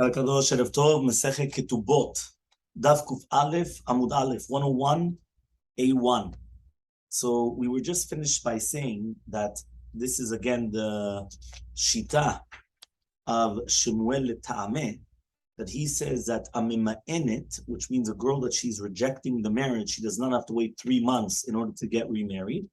Kadosh Erev Tov, Masechet Ketubot Daf Aleph, Amud Aleph, 101A1. So we were just finished by saying that this is again the Shita of Shemuel Ta'ameh, that he says that Amima'enet, which means a girl that she's rejecting the marriage, she does not have to wait 3 months in order to get remarried.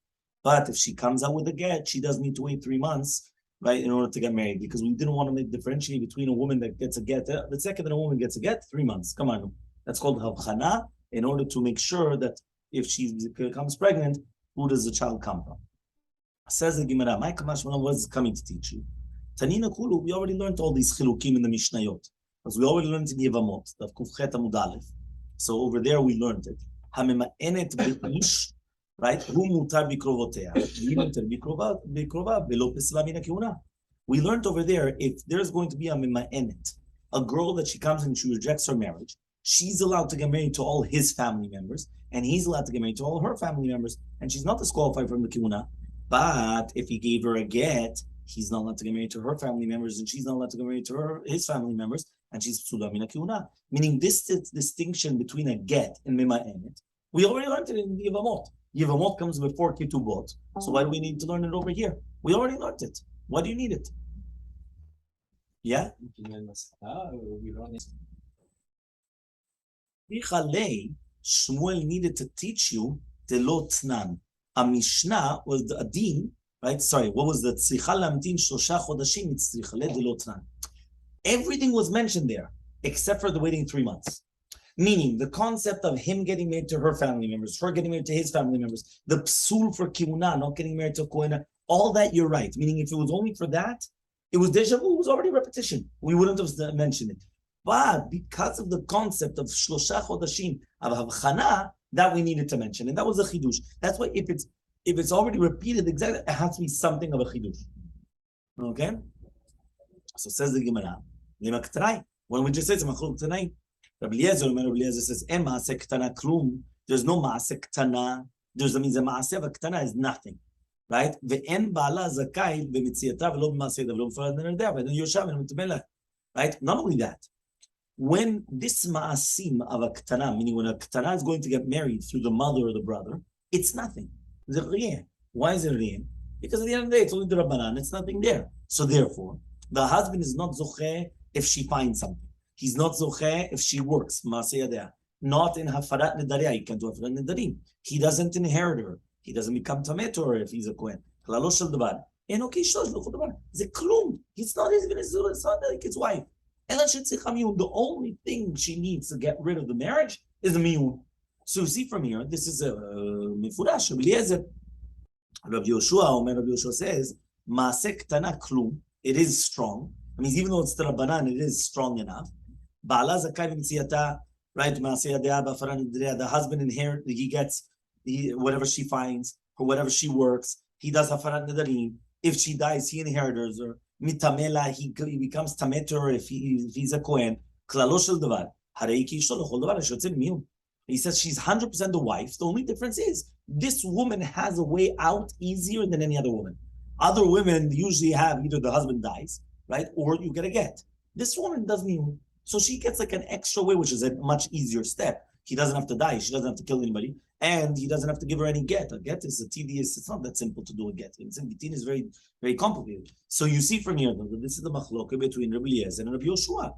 But if she comes out with a get, she does need to wait 3 months, right, in order to get married, because we didn't want to differentiate between a woman that gets a get. The second that a woman gets a get, 3 months. Come on, that's called havchana, in order to make sure that if she becomes pregnant, who does the child come from? Says the Gemara, my Kamash, what is coming to teach you? Tanina Kulu, we already learned all these chilukim in the Mishnayot, because we already learned in Yevamot, Daf Kufchet Amud Aleph. So over there we learned it. Hamima'enet be'ish, right? Hu mutar bikrovotea. We learned over there, if there's going to be a mima'enet, a girl that she comes and she rejects her marriage, she's allowed to get married to all his family members, and he's allowed to get married to all her family members, and she's not disqualified from the kiuna. But if he gave her a get, he's not allowed to get married to her family members, and she's not allowed to get married to his family members, and she's psula min kiuna. Meaning this distinction between a get and mima'enet, we already learned it in the Yevamot. Yevamot comes before Ketubot. So why do we need to learn it over here? We already learned it. Why do you need it? Yeah? Hechal, Shmuel needed to teach you the lo tnan. A Mishnah was the adin, right? Sorry, what was the tzricha lamtin shlosha chodashim? It's tzricha de lo tnan. Everything was mentioned there, except for the waiting 3 months. Meaning, the concept of him getting married to her family members, her getting married to his family members, the psul for kiuna, not getting married to a kohen, all that you're right. Meaning, if it was only for that, it was deja vu, it was already repetition. We wouldn't have mentioned it. But because of the concept of shlosha chodashim, of havchana, that we needed to mention. And that was a chidush. That's why if it's already repeated exactly, it has to be something of a chidush. Okay? So says the Gemara, when we just said machlok tonight, Rabbi Eliezer says, Masechta klum. There's no Masechta. That means a Maaseh Ketana is nothing, right? Ve'en ba'ala zakai b'mitziata v'lo b'Masechta v'lo b'farad nerdeh v'edon yoshav and mitmelech, right? Not only that, when this Maasim of a Ketana, meaning when a Ketana is going to get married through the mother or the brother, it's nothing. It's a riyeh. Why is it riyeh? Because at the end of the day, it's only the Rabbanan. It's nothing there. So therefore, the husband is not zocheh if she finds something. He's not zocheh if she works, not in hafarat nedaria. He can't do hafarat nedarim. He doesn't inherit her. He doesn't become tameh to her if he's a kohen. Klalo shel davar. Eno kishosh lo davar. Ze klum. He's not even his. It's not like his wife. The only thing she needs to get rid of the marriage is the miyun. So you see from here, this is a mifurash. Rabbi Yoshua says, Maaseh Ketana klum. It is strong. I mean, even though it's the Rabbanan, it is strong enough. Ba'ala zakai v'mitziata, right? The husband inherits, he gets whatever she finds, or whatever she works. He does hafarat nedarim. If she dies, he inherits her. Mitamela, he becomes tameter if he's a kohen. Klalo shel davar. Harei ki ishto l'chol davar sheyotzeh miyun. He says she's 100% the wife. The only difference is this woman has a way out easier than any other woman. Other women usually have either the husband dies, right, or you get a get. This woman doesn't even. So she gets like an extra way, which is a much easier step. He doesn't have to die. She doesn't have to kill anybody. And he doesn't have to give her any get. A get is a tedious, it's not that simple to do a get. Gitin is very, very complicated. So you see from here, though, that this is the machloka between Rabbi Eliezer and Rabbi Yoshua.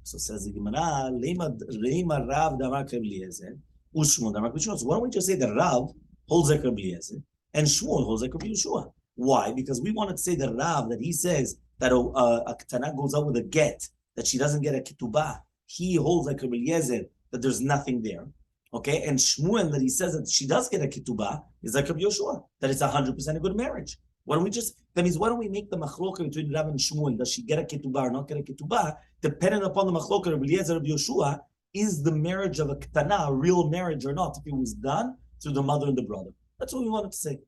So says the Gemara, Leima Rav Damar Rabbi Eliezer, Ushmon Damar Rabbi Yoshua. So why don't we just say that Rav holds like Rabbi Eliezer and Shmuel holds like Rabbi Yoshua? Why? Because we wanted to say that Rav, that he says that a Ketana goes out with a get, that she doesn't get a ketubah. He holds like Rabbi Eliezer that there's nothing there. Okay, and Shmuel that he says that she does get a ketubah is like Rabbi Yoshua, that it's 100% a good marriage. Why don't we that means why don't we make the machloka between Rav and Shmuel, does she get a ketubah or not get a ketubah, depending upon the machloka of Rabbi Eliezer and Rabbi Yoshua, is the marriage of a ketana a real marriage or not, if it was done through the mother and the brother. That's what we wanted to say.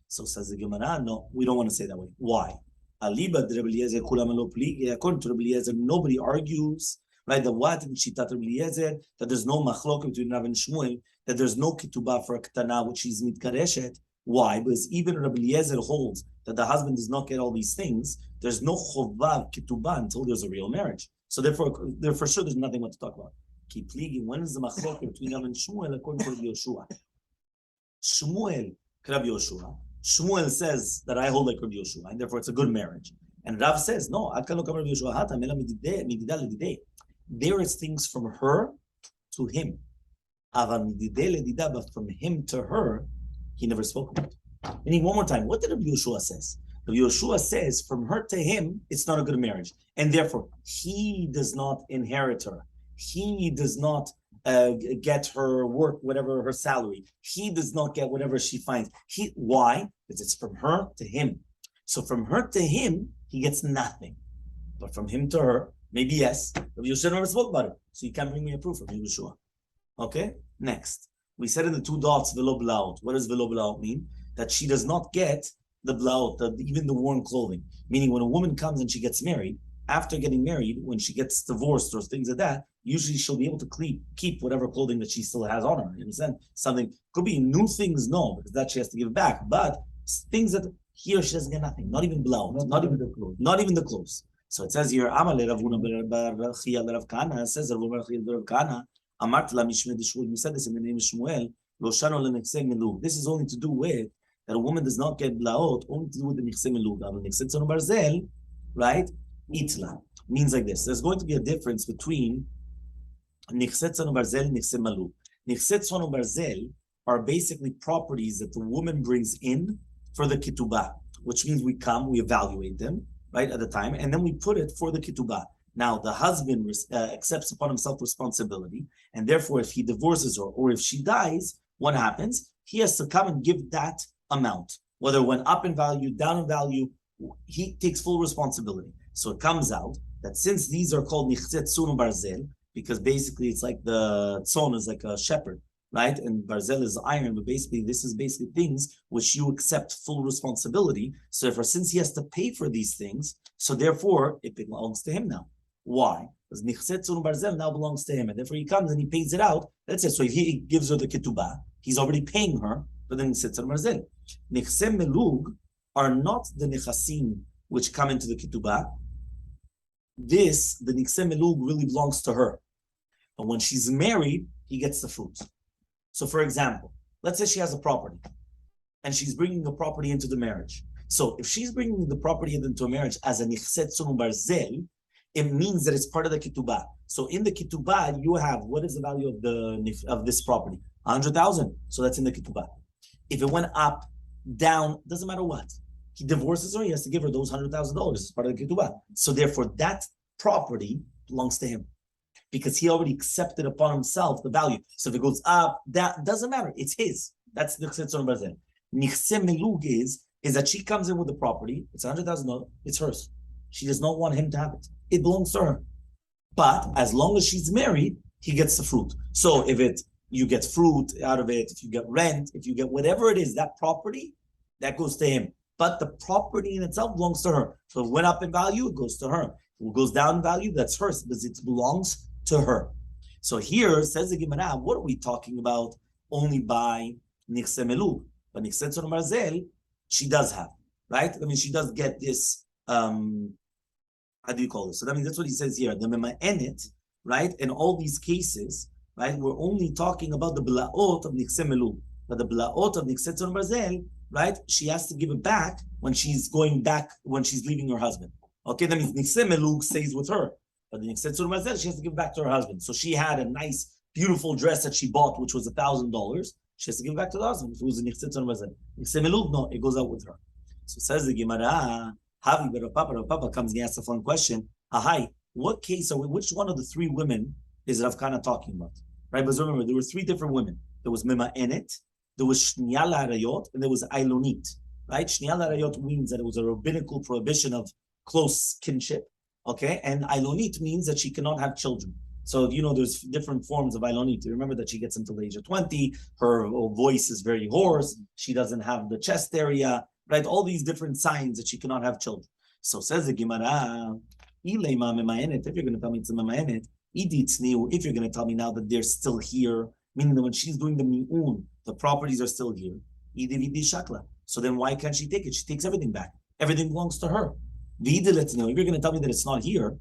So says the Gemara, no, we don't want to say that way. Why? According to Rabbi Eliezer, nobody argues, right? That what in Shitat Rabbi Eliezer, that there's no machlok between Rav and Shmuel, that there's no ketubah for a ketana which is mitkareshet. Why? Because even Rabbi Eliezer holds that the husband does not get all these things. There's no chovav ketubah until there's a real marriage. So therefore, for sure, there's nothing what to talk about. Keep pleading. When is the machlok between Yam and Shmuel according to Yoshua? Shmuel, Rabbi Yoshua. Shmuel says that I hold like Rabbi Yoshua, and therefore it's a good marriage. And Rav says, no, there is things from her to him. But from him to her, he never spoke about it. Meaning, one more time, what did Rabbi Yoshua says? Rabbi Yoshua says, from her to him, it's not a good marriage. And therefore, he does not inherit her. He does not get her work, whatever her salary. He does not get whatever she finds. Why? Because it's from her to him. So from her to him, he gets nothing. But from him to her, maybe yes. Rabbi Yoshua never spoke about it. So you can't bring me a proof from Rabbi Yoshua. Okay? Next. We said in the two dots, velo blaut. What does velo blaut mean? That she does not get the blaut, even the worn clothing. Meaning when a woman comes and she gets married, after getting married, when she gets divorced or things like that, usually she'll be able to keep whatever clothing that she still has on her. You understand? Something could be new things, no, because that she has to give back. But things that here she doesn't get nothing, not even blaut, not even the clothes. So it says here, Elmaleh Rav Kana says Rav Kana, you said this in the name of Shmuel. This is only to do with that a woman does not get blaot, only to do with the nichse melug. Right? Itla means like this. There's going to be a difference between nichse barzel and nichse melug. Nichse barzel are basically properties that the woman brings in for the ketubah, which means we evaluate them, right, at the time, and then we put it for the ketubah. Now, the husband accepts upon himself responsibility, and therefore, if he divorces her or if she dies, what happens? He has to come and give that amount. Whether it went up in value, down in value, he takes full responsibility. So it comes out that since these are called nichset tzun barzel, because basically it's like the tzon is like a shepherd, right? And barzel is iron, but basically this is basically things which you accept full responsibility. So therefore, since he has to pay for these things, so therefore it belongs to him now. Why? Because nichset tzun barzel now belongs to him, and therefore he comes and he pays it out. That's it. So if he gives her the ketubah, he's already paying her for the nichset tzun barzel. Nichse melug are not the nechasim which come into the ketubah. The nichse melug really belongs to her. But when she's married, he gets the fruit. So for example, let's say she has a property and she's bringing the property into the marriage. So if she's bringing the property into a marriage as a nichset tzun barzel, it means that it's part of the ketubah. So in the ketubah, you have, what is the value of this property? 100,000. So that's in the ketubah. If it went up, down, doesn't matter what. He divorces her, he has to give her those $100,000 as part of the ketubah. So therefore, that property belongs to him because he already accepted upon himself the value. So if it goes up, that doesn't matter. It's his. That's the nichse tzun barzel. Nichse melug is that she comes in with the property. It's $100,000. It's hers. She does not want him to have it. It belongs to her. But as long as she's married, he gets the fruit. So if you get fruit out of it, if you get rent, if you get whatever it is, that property, that goes to him. But the property in itself belongs to her. So if it went up in value, it goes to her. If it goes down in value, that's hers because it belongs to her. So here, says the Gemara, what are we talking about? Only by nichse melug. But nichse tzun barzel, she does have, right? I mean, she does get this, how do you call this? So that means that's what he says here. The mema'enet, right? In all these cases, right? We're only talking about the blaot of nichse melug. But the blaot of nichse tzun barzel, right? She has to give it back when she's leaving her husband. Okay, that means nichse melug stays with her. But the nichse tzun barzel, she has to give it back to her husband. So she had a nice, beautiful dress that she bought, which was $1,000. She has to give it back to the husband if it was a nichse tzun barzel. Nichse melug, no, it goes out with her. So says the Gemara, Rav Papa comes and asks a fun question. What case which one of the three women is Rav Kana talking about? Right? But remember, there were three different women. There was mema'enet, there was shniya la'arayot, and there was ailonit. Right? Shniya la'arayot means that it was a rabbinical prohibition of close kinship. Okay? And ailonit means that she cannot have children. So, there's different forms of ailonit. You remember that she gets until the age of 20, her voice is very hoarse, she doesn't have the chest area, right? All these different signs that she cannot have children. So says the Gemara, if you're going to tell me it's a mema'enet, if you're going to tell me now that they're still here, meaning that when she's doing the mi'un, the properties are still here, so then why can't she take it? She takes everything back. Everything belongs to her. If you're going to tell me that it's not here,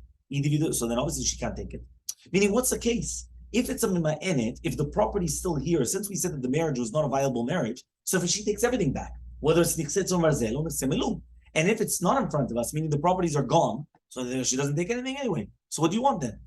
So then obviously she can't take it. Meaning, what's the case? If it's a mima'enet, if the property's still here, since we said that the marriage was not a viable marriage, so if she takes everything back, whether it's nichsetz or marzel or nichsemelu, and if it's not in front of us, meaning the properties are gone, so then she doesn't take anything anyway. So what do you want then?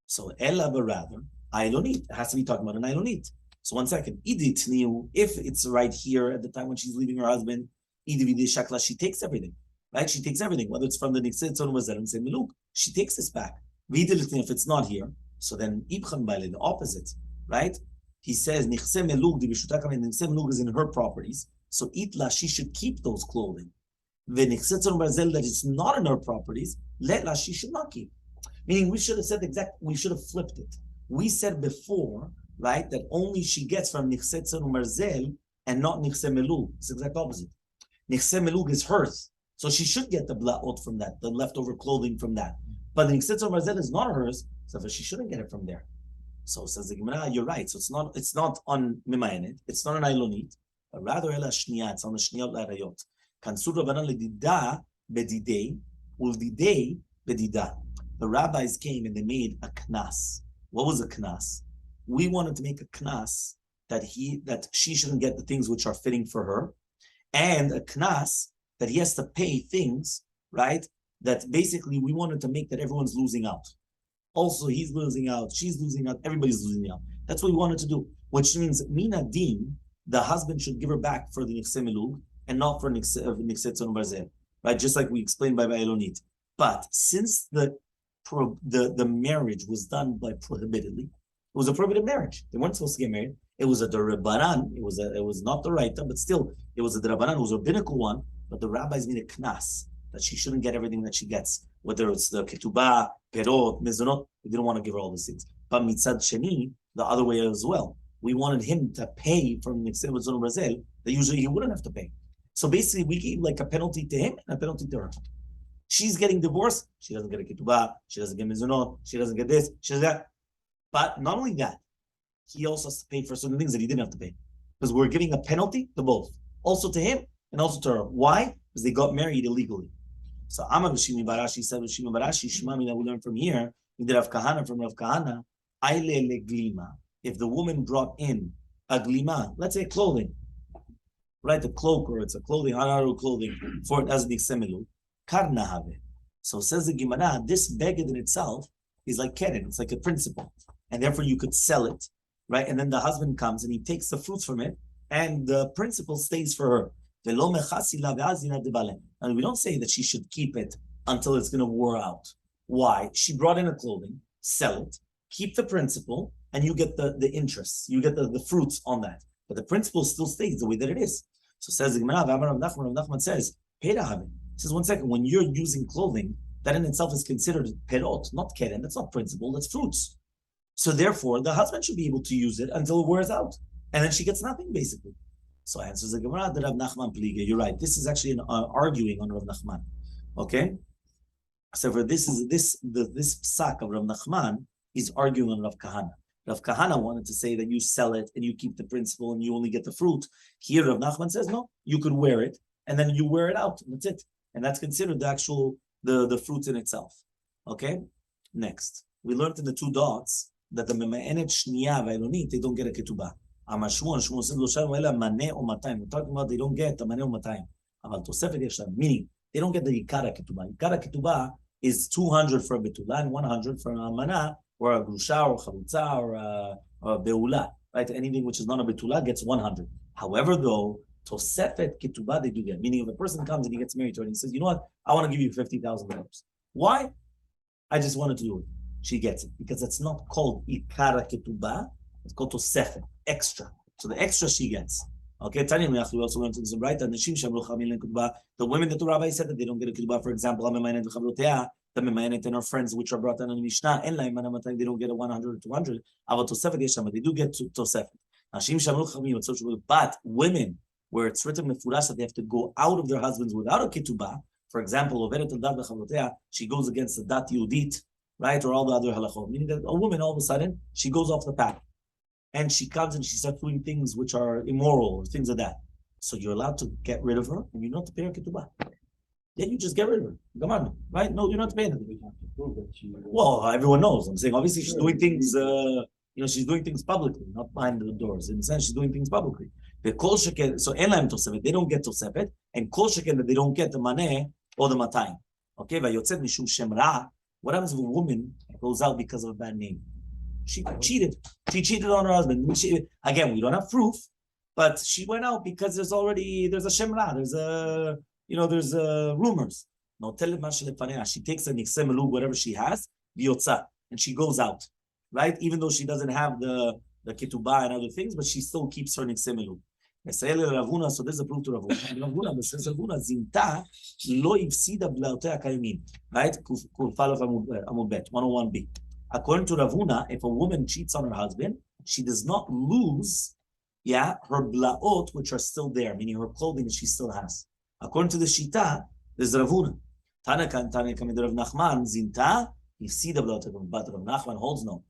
So ella, but rather, ailonit. It has to be talking about an ailonit. So 1 second. Idit niu, if it's right here at the time when she's leaving her husband, idivide shakla, she takes everything. Right? She takes everything, whether it's from the nichsetz or marzel and semeluk, she takes this back. If it's not here, so then ibchan baile, the opposite, right? He says nichse melug di b'shutaka, nichse melug is in her properties, so itla, she should keep those clothing. The nichsetz or marzel that it's not in her properties, letla, she should not keep. Meaning we should have said we should have flipped it. We said before, right, that only she gets from nichsetz or marzel and not nichse melug. It's the exact opposite. Nichse melug is hers, so she should get the blaot from that, the leftover clothing from that. But the nichsetz or marzel is not hers, so she shouldn't get it from there. So says the Gemara, you're right. So it's not on mimayenet, it's not an ailonit, but rather ela shniya, it's on the shniyot la'arayot. Kansur Rabbanan ledida bedidei uldidei bedida. The rabbis came and they made a knas. What was a knas? We wanted to make a knas that she shouldn't get the things which are fitting for her, and a knas that he has to pay things, right? That basically we wanted to make that everyone's losing out. Also, he's losing out, she's losing out, everybody's losing out. That's what we wanted to do, which means mina din, the husband should give her back for the nichse melug and not for nichsetz on barzel, right? Just like we explained by Elonit. But since the marriage was done by prohibitedly, it was a prohibited marriage. They weren't supposed to get married. It was a derabanan. It was not the right, but still, it was a derabanan. It was a rabbinical one. But the rabbis made a knas that she shouldn't get everything that she gets, whether it's the ketubah, perot, mezonot. We didn't want to give her all these things. But mitzad sheni, the other way as well. We wanted him to pay from nichsetz on barzel that usually he wouldn't have to pay. So basically, we gave like a penalty to him and a penalty to her. She's getting divorced. She doesn't get a ketubah. She doesn't get mezonot. She doesn't get this. She doesn't get. But not only that, he also has to pay for certain things that he didn't have to pay, because we're giving a penalty to both, also to him and also to her. Why? Because they got married illegally. So Amar B'Shimi Barashi said B'Shimi Barashi Shmami that we learned from here. We did Rav Kahana from Rav Kahana. Aile leglima. If the woman brought in a glima, let's say clothing, right? A cloak or it's a clothing, hararu clothing for it as the semelu, karna have. So says the Gemara, this beged in itself is like keren, it's like a principle, and therefore you could sell it, right? And then the husband comes and he takes the fruits from it, and the principle stays for her. And we don't say that she should keep it until it's going to wear out. Why? She brought in a clothing, sell it, keep the principle, and you get the interest. You get the fruits on that. But the principle still stays the way that it is. So says the Gemara, Rav Nachman says, Pera says 1 second, when you're using clothing, that in itself is considered perot, not keren, that's not principle, that's fruits. So therefore, the husband should be able to use it until it wears out. And then she gets nothing, basically. So answers the Gemara, Rav Nachman pliga. You're right. This is actually an arguing on Rav Nachman. Okay? So for this psak of Rav Nachman is arguing on Rav Kahana. Rav Kahana wanted to say that you sell it and you keep the principle and you only get the fruit. Here Rav Nachman says, no, you could wear it and then you wear it out. And that's it. And that's considered the actual, the fruit in itself. Okay? Next. We learned in the 2 dots that the mema'enet shniya v'elonit, they don't get a ketubah. Amar Shmuel says, Lo shalom ela maneh or matayim. We're talking about they don't get the maneh or matayim. Aval tosefet yesh lam, meaning they don't get the ikara ketubah. Ikara ketubah is 200 for a betula and 100 for a mana or a grusha or a chalutza or a beula. Right? Anything which is not a betula gets 100. However, though, tosefet ketubah they do get. Meaning if a person comes and he gets married to her and he says, you know what, I want to give you $50,000. Why? I just wanted to do it. She gets it because it's not called ikara ketubah. It's called tosefet, extra. So the extra she gets. Okay, Tanya, we also learned this right. The women that the rabbi said that they don't get a ketubah, for example, the memayenet and her friends, which are brought down in the Mishnah, they don't get a 100 or 200. They do get tosefet. But women, where it's written mefurash that they have to go out of their husbands without a ketubah, for example, she goes against the dat yudit, right, or all the other halachot, meaning that a woman all of a sudden she goes off the path. And she comes and she starts doing things which are immoral or things like that. So you're allowed to get rid of her and you don't have to pay her ketubah. then you just get rid of her. Come on, right? No, you're not paying it. Well, everyone knows. I'm saying, obviously, she's doing things, she's doing things publicly, not behind the doors. In a sense, she's doing things publicly. The kol sheken, so elam tosefet, they don't get tosefet, and kol sheken that they don't get the maneh or the matayim. Okay, vayotzet mishum shem ra. What happens if a woman goes out because of a bad name? She cheated. She cheated on her husband. Again, we don't have proof, but she went out because there's a shem ra. There's rumors. No, tell it. She takes a nixem whatever she has, v'yotza, and she goes out, right? Even though she doesn't have the ketubah and other things, but she still keeps her nixem so this is a proof to Ravuna. Ravuna zinta lo ifsida b'laotei hakayimin, right? Kufalaf Amud Bet 101b. According to Ravuna, if a woman cheats on her husband, she does not lose, her blaot, which are still there, meaning her clothing that she still has. According to the Shita, there's Ravuna. Tana kamid Rav Nachman zinta ifsida b'laotei, but Rav Nachman holds no.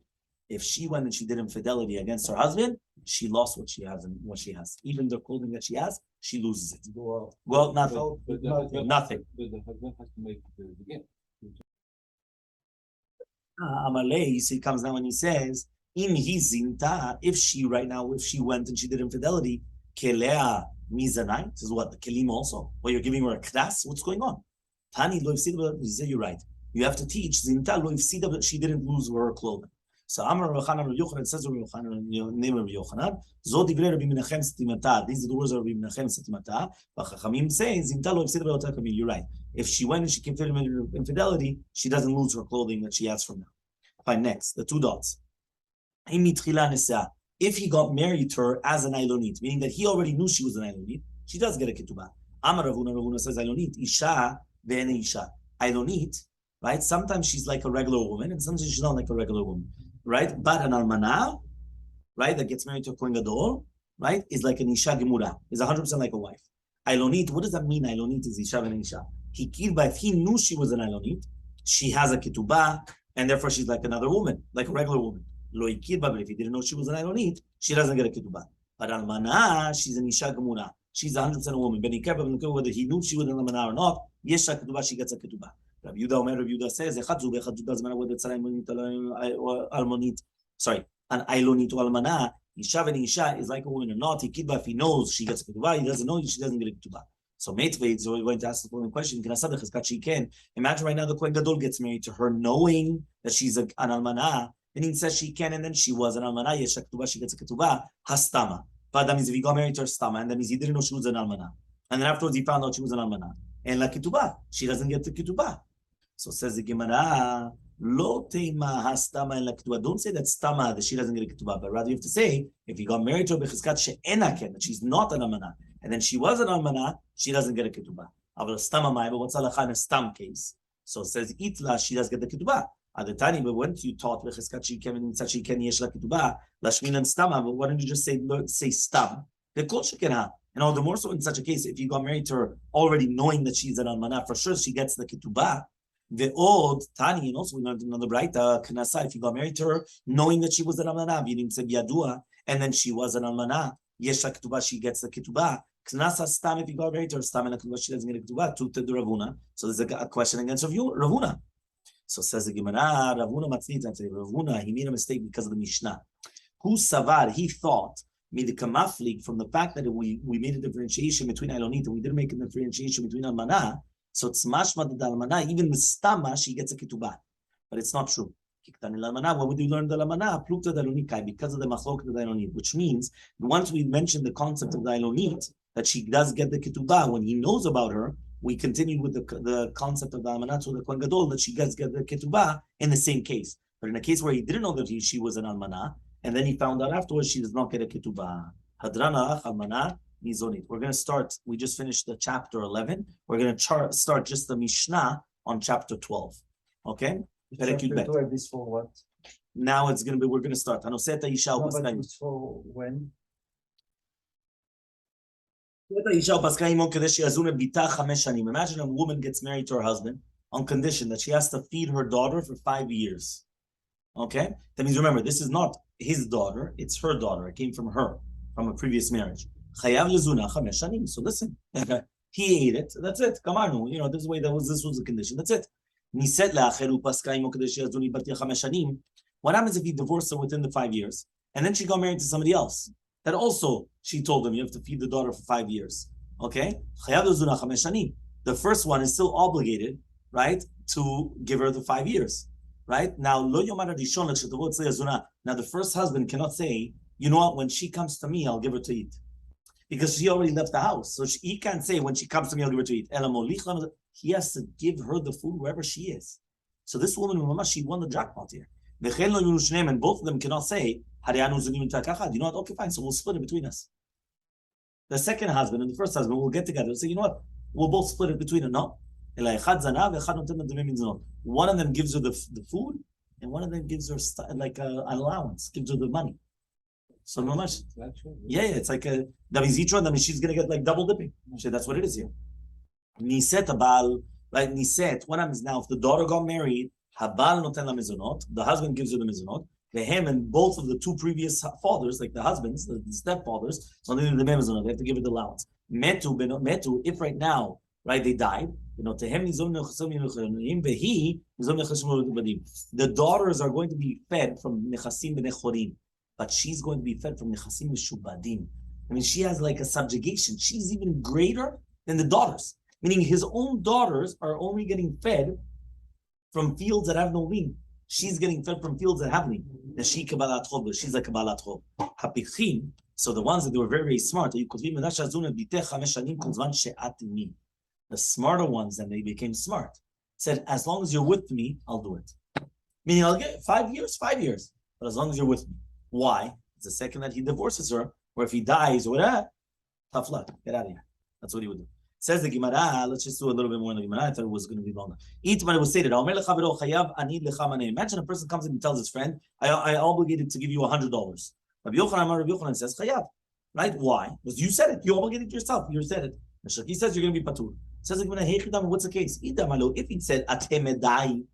If she went and she did infidelity against her husband, she lost what she has and what she has. Even the clothing that she has, she loses it. Well, nothing. Nothing. But the husband has to make the gift. Elmaleh, you see, comes down and he says, if she went and she did infidelity, kelea mizanai, this is what, the kelim also? Well, you're giving her a kras? What's going on? Tani lo ifsida, he said, you're right. You have to teach, zinta lo ifsida, but she didn't lose her clothing. So Amar Rabbi Yochanan says Rabbi Yochanan, name Rabbi Yochanan. Zod divrei Rabbi Menachem setimata. These are the words of Rabbi Menachem setimata. But Chachamim say Zinta lo ifsida b'laotei hakayimin. You're right. If she went and she committed infidelity, she doesn't lose her clothing that she has from now. Fine. Next, the two dots. If he got married to her as an Ailonit, meaning that he already knew she was an Ailonit, she does get a ketubah. Amar Ravuna says Ailonit Isha ve'ene Isha. Ailonit, right? Sometimes she's like a regular woman, and sometimes she's not like a regular woman. Right? But an almanah, right, that gets married to a Kohen Gadol, right, is like an Isha Gemura, is 100% like a wife. Ailonit, what does that mean? Ailonit is Isha and Isha. If he knew she was an Ailonit, she has a ketubah, and therefore she's like another woman, like a regular woman. Lo ikirba, but if he didn't know she was an Ailonit, she doesn't get a ketubah. But almanah, she's an Isha Gemura. She's 100% a woman. Whether he knew she was an almanah or not, yes, ketubah, she gets a ketubah. Rabbi Yehuda says, doesn't matter whether it's an almonit, an ailonit or almanah. Isha and Isha is like a woman or not. If he knows she gets a ketubah, he doesn't know she doesn't get a ketubah. So Meitvei is going to ask the following question: imagine right now the Kohen Gadol gets married to her knowing that she's an almanah, and he says she can, and then she was an almanah. Yes, ketubah, she gets a ketubah. Hastama. But that means if he got married to her stama, and that means he didn't know she was an almanah, and then afterwards he found out she was an almanah, and la ketubah, she doesn't get the ketubah. So says the Gemara, lo teima hastama en la ketubah. Don't say that stama, that she doesn't get a ketubah, but rather you have to say, if he got married to her bechizkat she'ena ken, that she's not an almanah, and then she was an almanah, she doesn't get a ketubah. Aval stama mai, but what's halacha in a stam case? So it says itla, she does get the ketubah. At the time, but when you taught bechizkat she'ken and mitzat she'ken yesh la ketubah, lashmin and stama, but why don't you just say stam? The kol shekenha. And all the more so in such a case, if you got married to her already knowing that she's an almanah, for sure she gets the ketubah. The old Tani, and also we learned another Braita, Knasa, if you got married to her, knowing that she was an almanah, and then she was an almanah, yesh ketubah, she gets the ketubah. Knasa stam, if you got married to her, stam and ketubah, she doesn't get a ketubah, to the Ravuna. So there's a question against Ravuna. So says the Gemara, Ravuna matznit, and say Ravuna, he made a mistake because of the Mishnah. Who savar, he thought, made the kamaflik from the fact that we made a differentiation between Ailonit, and we didn't make a differentiation between almanah. So it's mashma the almanah, even the stama, she gets a ketubah. But it's not true. When would you learn the almanah? Because of the machlok of the Ailonit, which means once we mentioned the concept of the Ailonit, that she does get the ketubah, when he knows about her, we continued with the concept of the almanah to the Kohen Gadol, that she does get the ketubah in the same case. But in a case where he didn't know that she was an almanah, and then he found out afterwards she does not get a ketubah. Hadrana almanah. We're going to start, we just finished the chapter 11. We're going to start just the Mishnah on chapter 12. Okay? Chapter 12 is for what? Now it's going to be, we're going to start. But it's for when? Imagine a woman gets married to her husband on condition that she has to feed her daughter for 5 years. Okay? That means, remember, this is not his daughter, it's her daughter. It came from her, from a previous marriage. So listen, He ate it. That's it. Come on, this is the way this was the condition. That's it. What happens if he divorced her within the 5 years and then she got married to somebody else? That also she told him you have to feed the daughter for 5 years. Okay? The first one is still obligated, right, to give her the 5 years. Right? Now, the first husband cannot say, you know what, when she comes to me, I'll give her to eat. Because she already left the house. So he can't say, when she comes to me, I'll give her to eat. He has to give her the food wherever she is. So this woman, she won the jackpot here. And both of them cannot say, you know what, okay, fine, so we'll split it between us. The second husband and the first husband will get together and say, you know what, we'll both split it between them. No. One of them gives her the food, and one of them gives her like an allowance, gives her the money. So no much. Yeah, it's like a she's gonna get like double dipping. So that's what it is here. Niset abal, right? Niset. What happens now if the daughter got married? Habal noten la mezonot. The husband gives her the mezonot. Him and both of the two previous fathers, like the husbands, the stepfathers, so they have to give it the allowance. Metu. If right now, right, they died. To him, the daughters are going to be fed from nechasim b'nechorim, but she's going to be fed from nechasim mishubadim. I mean, she has like a subjugation. She's even greater than the daughters. Meaning, his own daughters are only getting fed from fields that have no lien. She's getting fed from fields that have lien. She's like a balat chov. So the ones that were very, very smart, the smarter ones, and they became smart, said, as long as you're with me, I'll do it. Meaning, I'll get 5 years, but as long as you're with me. Why? It's the second that he divorces her, or if he dies, or whatever, tough luck, get out of here. That's what he would do. Says the Gemara, let's just do a little bit more in the Gemara. I thought it was going to be longer. It was stated, imagine a person comes in and tells his friend, I obligated to give you $100. Rabbi Yochanan says, Chayav. Right? Why? Because you said it. You obligated yourself. You said it. He says you're going to be patur. Says the Gemara, what's the case? If he said, atemedai,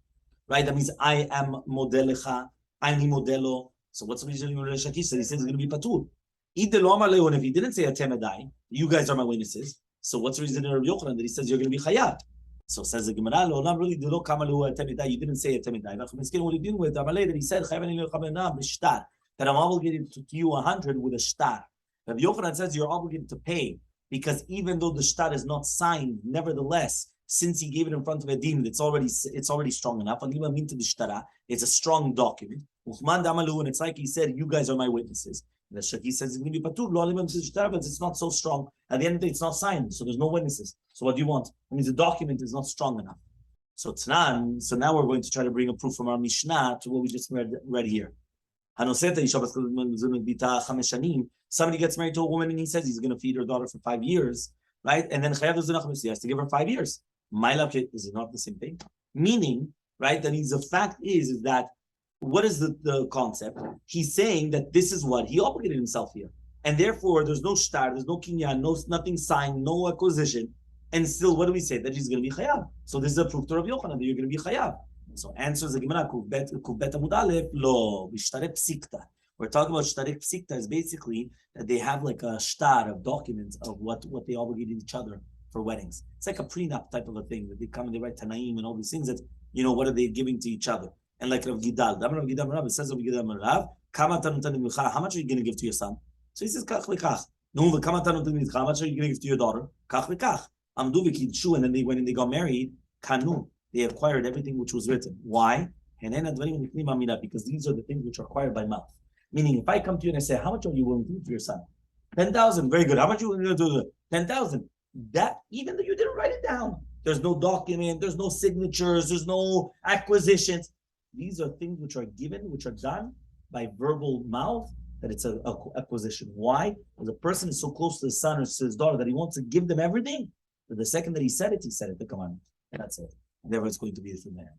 right? That means I am modelecha, I'm modelo. So what's the reason he says he's going to be patur? If he didn't say atemedai, you guys are my witnesses. So what's the reason in Rabbi Yochanan that he says you're going to be chayav? So says the Gemara, really, you didn't say atemedai. What are you dealing with? Elmaleh that he said that I'm obligated to you 100 with a shtar. Rabbi Yochanan says you're obligated to pay because even though the shtar is not signed, nevertheless, since he gave it in front of a demon, it's already strong enough. It's a strong document. And it's like he said, you guys are my witnesses. The Shaki says it's going to be patur, but it's not so strong. At the end of the day, it's not signed, so there's no witnesses. So what do you want? It means the document is not strong enough. So now we're going to try to bring a proof from our Mishnah to what we just read here. Somebody gets married to a woman and he says he's going to feed her daughter for 5 years, right? And then he has to give her 5 years. Is it not the same thing? Meaning, right, that the fact is that what is the concept? He's saying that this is what he obligated himself here. And therefore, there's no shtar, there's no kinyan, nothing signed, no acquisition. And still, what do we say? That he's going to be chayav. So this is a proof to Rabbi Yochanan that you're going to be chayav. So answers the Gemara, Kuvbet Amud Aleph, lo, B'shtarei Psikta. We're talking about Shtarei Psikta is basically that they have like a shtar of documents of what they obligated each other for weddings. It's like a prenup type of a thing that they come and they write Tanaim and all these things that, what are they giving to each other? And like Rav Gidal, it says Rav Gidal, Rav, how much are you going to give to your son? So he says, Kach lekach. No, how much are you going to give to your daughter? Kach lekach. Amdu v'kidshu, and then when they got married, kanu, they acquired everything which was written. Why? Because these are the things which are acquired by mouth. Meaning, if I come to you and I say, how much are you willing to give to your son? 10,000. Very good. How much are you willing to do? 10,000. That, even though you didn't write it down, there's no document, there's no signatures, there's no acquisitions. These are things which are given, which are done by verbal mouth, that it's an acquisition. Why? Because the person is so close to his son or to his daughter that he wants to give them everything. But the second that he said it, the commandment. And that's it. And therefore it's going to be from there.